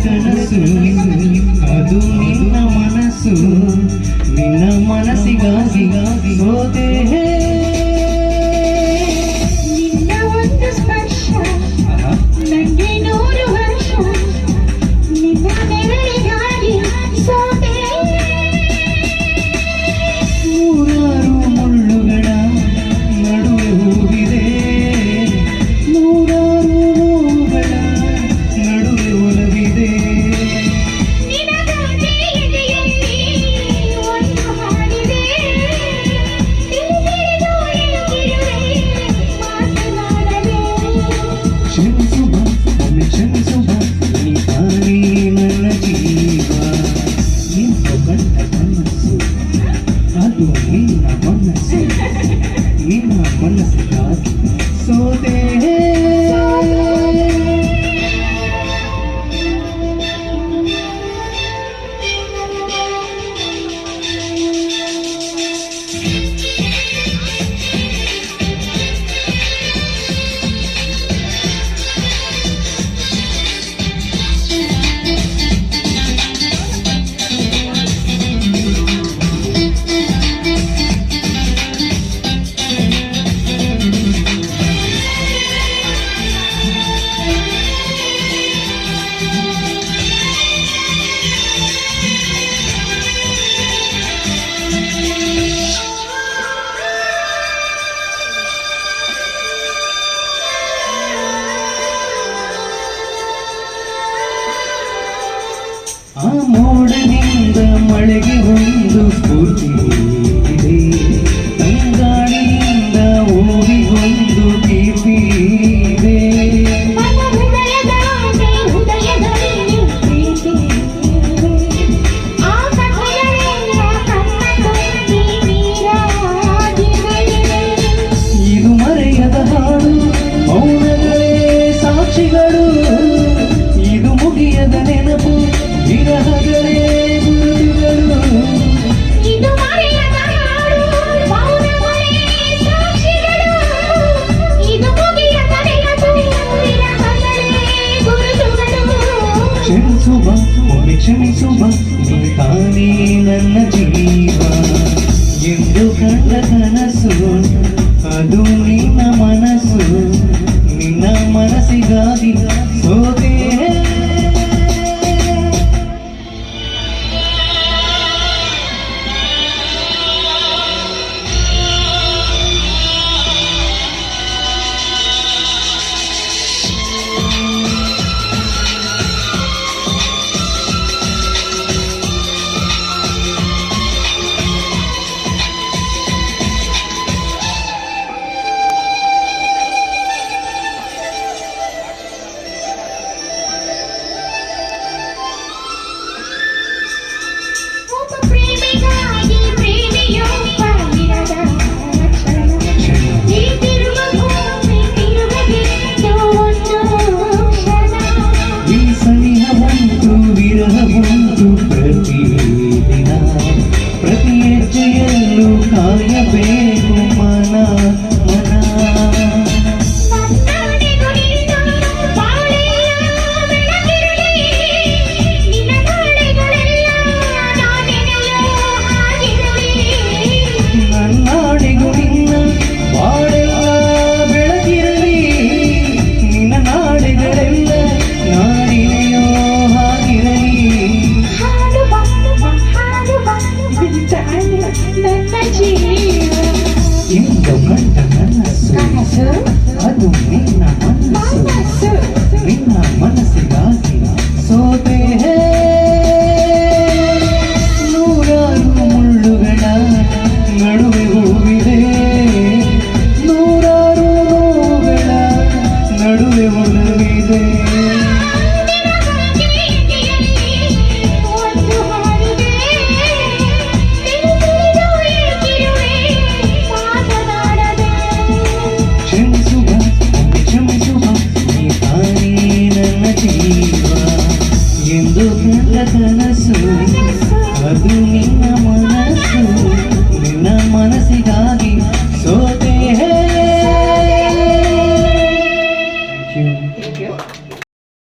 ಕನಸು ಅದು ನಿನ್ನ ಮನಸ್ಸು ನಿನ್ನ ಮನಸ್ಸಿಗಾಗಿ ಸೋತೆ ನಿನ್ನ ಒಂದು ಸ್ಪರ್ಶ ನನಗೆ 100 ವರ್ಷ ನಿನ್ನ ನೆರಳಿಗಾಗಿ ಸೋತೆ ನೂರಾರು ಮುಳ್ಳುಗಳ ನಡುವೆ ಹೂವಿದೆ ನೂರಾರು ಹೂವುಗಳ ನಡುವೆ ಒಲವಿದೆ ನಿನಗಾಗಿ ಎದೆಯಲ್ಲಿ ಒಂದು ಹಾಡಿದೆ ತಿಳಿದಿರಿದು ಎಳುತ್ತಿರುವೆ ಮಾತನಾಡದೆ ಕ್ಷಮಿಸುವ ಒಮ್ಮೆ ಕ್ಷಮಿಸುವ ನೀ ತಾನೇ ನನ್ನ ಜೀವ ಎಂದು ಕಂಡ ಕನಸು ಅದು ನಿನ್ನ ಮನಸ್ಸಿಗಾಗಿ ಸೋತೆ ಆ ಮೋಡದಿಂದ ಮಳೆಗೆ ಒಂದು ಸ್ಫೂರ್ತಿ ಇದೆ ತಂಗಾಳಿಯಿಂದ ಊರಿಗೊಂದು ಕೀರ್ತಿ ಇದೆ ನನ್ನ ಹೃದಯದಲ್ಲಿ ಪ್ರೀತಿ ಆ ಕಥೆಗಳೆಲ್ಲ ಕಣ್ಣ ತುಂಬಿ ನೀರಾಗಿದೆ ಇದು ಮರೆಯದ ಹಾಡು ಮೌನಗಳೇ ಸಾಕ್ಷಿಗಳು ಇದು ಮುಗಿಯದ ನೆನಪು ವಿರಹಗಳೇ ಗುರುತುಗಳು ಇದು ಮರೆಯದ ಹಾಡು ಮೌನಗಳೇ ಸಾಕ್ಷಿಗಳು ಇದು ಮುಗಿಯದ ನೆನಪು ವಿರಹಗಳೇ ಗುರುತುಗಳು ಕ್ಷಮಿಸುವ ಒಮ್ಮೆ ಕ್ಷಮಿಸುವ ನೀ ತಾನೇ ನನ್ನ ಜೀವ ಎಂದು ಕಂಡ ಕನಸು ಅದು